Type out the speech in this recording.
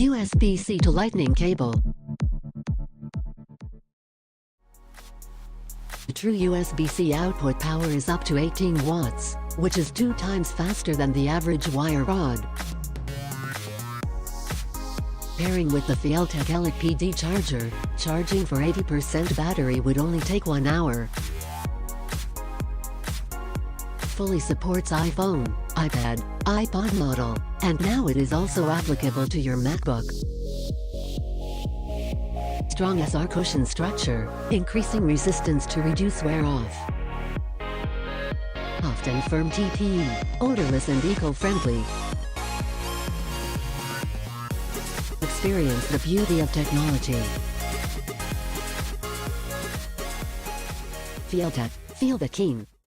USB-C to Lightning cable. The true USB-C output power is up to 18 watts, which is 2 times faster than the average wire rod. Pairing with the Feeltek LPD charger, charging for 80% battery would only take 1 hour. Fully supports iPhone, iPad, iPod model, and now it is also applicable to your MacBook. Strong SR cushion structure, increasing resistance to reduce wear off. Soft and firm TPE, odorless and eco-friendly. Experience the beauty of technology. Feeltek, feel the keen.